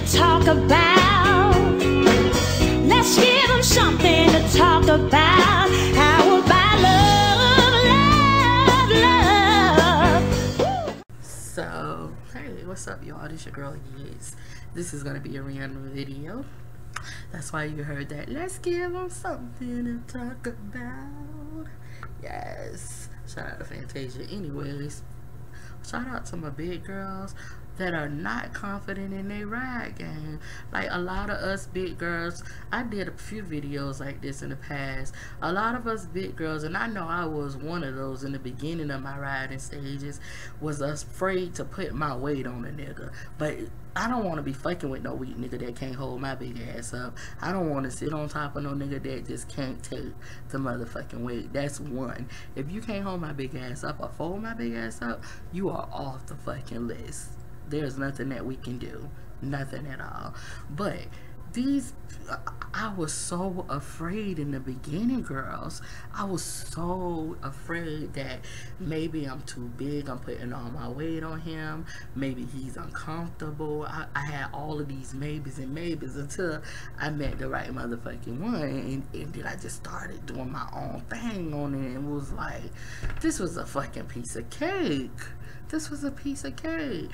to talk about. Let's give them something to talk about. How about love, love, love? So, hey, what's up, y'all? This your girl, Giggs. This is gonna be a random video. That's why you heard that. Let's give them something to talk about. Yes. Shout out to Fantasia. Anyways, shout out to my big girls that are not confident in their ride game. Like a lot of us big girls, I did a few videos like this in the past. A lot of us big girls, and I know I was one of those in the beginning of my riding stages, was afraid to put my weight on a nigga. But I don't want to be fucking with no weak nigga that can't hold my big ass up. I don't want to sit on top of no nigga that just can't take the motherfucking weight. That's one. If you can't hold my big ass up or fold my big ass up, you are off the fucking list. There's nothing that we can do. Nothing at all. But these, I was so afraid in the beginning, girls. I was so afraid that maybe I'm too big. I'm putting all my weight on him. Maybe he's uncomfortable. I had all of these maybes and maybes until I met the right motherfucking one. And then I just started doing my own thing on it and was like, this was a fucking piece of cake. This was a piece of cake.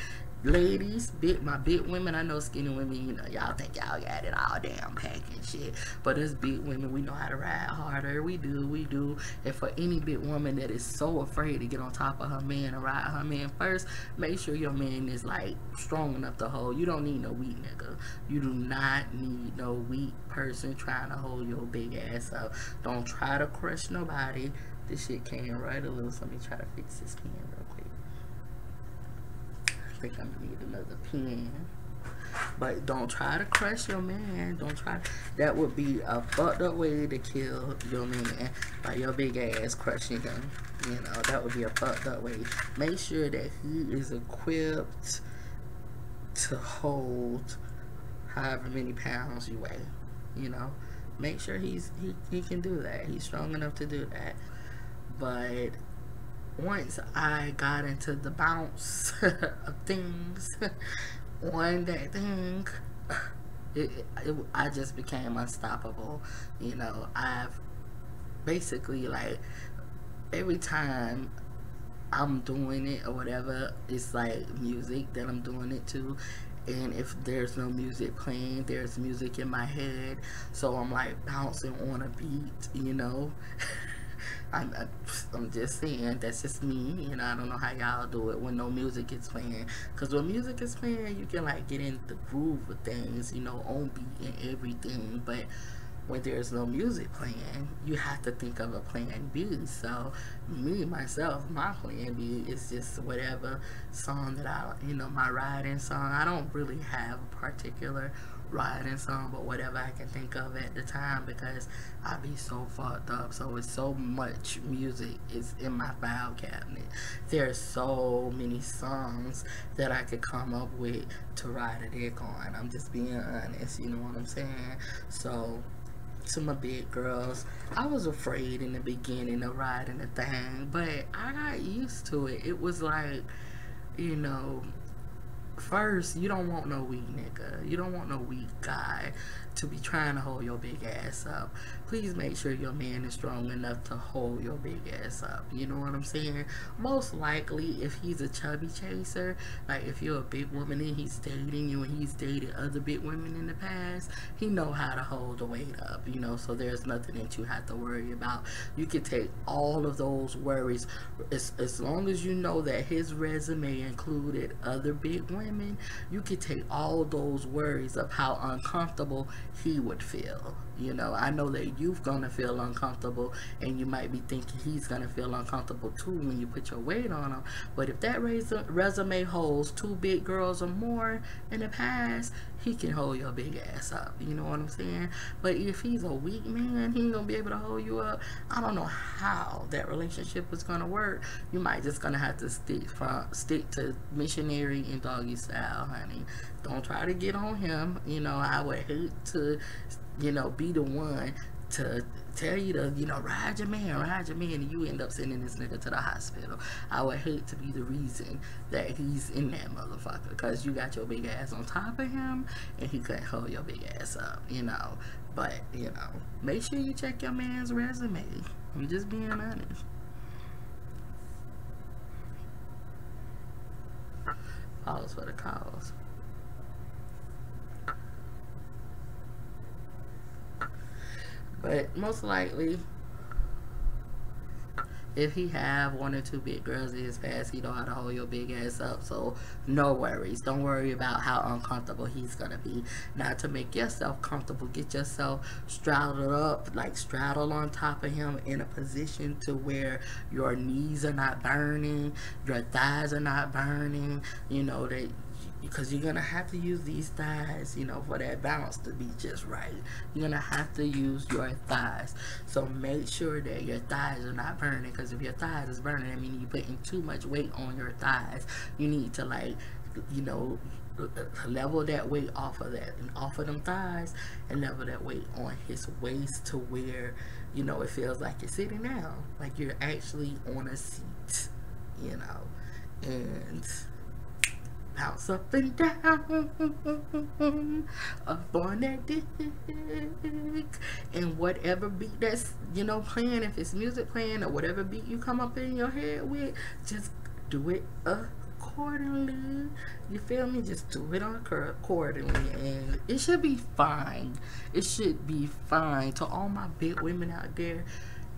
Ladies, my big women, I know skinny women, you know, y'all think y'all got it all damn packed and shit. But us big women, we know how to ride harder. We do. And for any big woman that is so afraid to get on top of her man and ride her man first, make sure your man is like strong enough to hold. You don't need no weak nigga. You do not need no weak person trying to hold your big ass up. Don't try to crush nobody. This shit came right a little, so let me try to fix this pen real quick. I think I'm gonna need another pen. But don't try to crush your man. Don't try. That would be a fucked up way to kill your man by your big ass crushing him. You know, that would be a fucked up way. Make sure that he is equipped to hold however many pounds you weigh. You know, make sure he can do that. He's strong enough to do that. But once I got into the bounce of things on that thing, I just became unstoppable. You know, I've basically, like, every time I'm doing it or whatever, it's like music that I'm doing it to. And if there's no music playing, there's music in my head. So I'm like bouncing on a beat, you know. I'm just saying, that's just me, you know. I don't know how y'all do it when no music is playing, because when music is playing, you can like get in the groove of things, you know, on beat and everything. But when there's no music playing, you have to think of a plan B. So me, myself, my plan B is just whatever song that I, you know, my riding song. I don't really have a particular riding song, but whatever I can think of at the time, because I be so fucked up. So it's so much music is in my file cabinet. There's so many songs that I could come up with to ride a dick on. I'm just being honest, you know what I'm saying? So to my big girls, I was afraid in the beginning of riding the thing, but I got used to it. It was like, you know, first, you don't want no weak nigga. You don't want no weak guy to be trying to hold your big ass up. Please make sure your man is strong enough to hold your big ass up. You know what I'm saying? Most likely, if he's a chubby chaser, like if you're a big woman and he's dating you and he's dated other big women in the past, he know how to hold the weight up, you know, so there's nothing that you have to worry about. You can take all of those worries, as long as you know that his resume included other big women, you can take all those worries of how uncomfortable he would feel. You know, I know that you're gonna feel uncomfortable, and you might be thinking he's gonna feel uncomfortable too when you put your weight on him. But if that resume holds 2 big girls or more in the past, he can hold your big ass up. You know what I'm saying? But if he's a weak man, he ain't gonna be able to hold you up. I don't know how that relationship is gonna work. You might just gonna have to stick to missionary and doggy style, honey. Don't try to get on him. You know, I would hate to, you know, be the one to tell you to, you know, ride your man, and you end up sending this nigga to the hospital. I would hate to be the reason that he's in that motherfucker, because you got your big ass on top of him and he couldn't hold your big ass up, you know. But, you know, make sure you check your man's resume. I'm just being honest. Pause for the cause. But most likely, if he have 1 or 2 big girls in his past, he know how to hold your big ass up. So no worries. Don't worry about how uncomfortable he's gonna be. Now, to make yourself comfortable, get yourself straddled up, like straddle on top of him in a position to where your knees are not burning, your thighs are not burning, you know, that, because you're gonna have to use these thighs, you know, for that balance to be just right. You're gonna have to use your thighs. So make sure that your thighs are not burning, because if your thighs is burning, I mean, you're putting too much weight on your thighs. You need to, like, you know, level that weight off of that, and off of them thighs, and level that weight on his waist to where, you know, it feels like you're sitting down, like you're actually on a seat, you know, and bounce up and down up on that dick, and whatever beat that's, you know, playing, if it's music playing or whatever beat you come up in your head with, just do it accordingly. You feel me? Just do it accordingly, and it should be fine. It should be fine. To all my big women out there,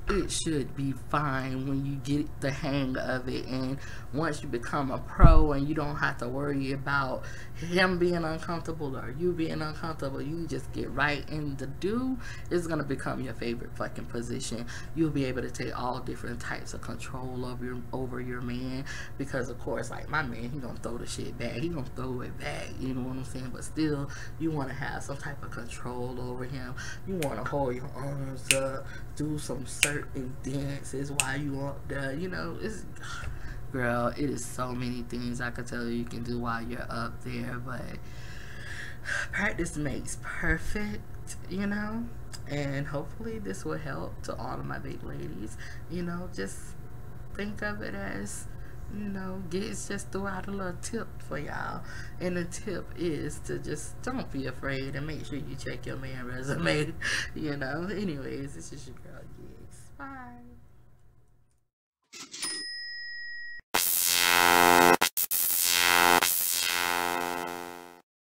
it should be fine when you get the hang of it. And once you become a pro and you don't have to worry about him being uncomfortable or you being uncomfortable, you just get right in the do. It's gonna become your favorite fucking position. You'll be able to take all different types of control over your man, because of course, like my man, he gonna throw the shit back, he gonna throw it back, you know what I'm saying? But still, you want to have some type of control over him. You want to hold your arms up, do some certain dances while you up there, you know. It's, girl, it is so many things I could tell you can do while you're up there, but practice makes perfect, you know. And hopefully this will help to all of my big ladies. You know, just think of it as, you know, Giggs just threw out a little tip for y'all, and the tip is to just don't be afraid and make sure you check your man resume, you know. Anyways, this is your girl Giggs. Bye.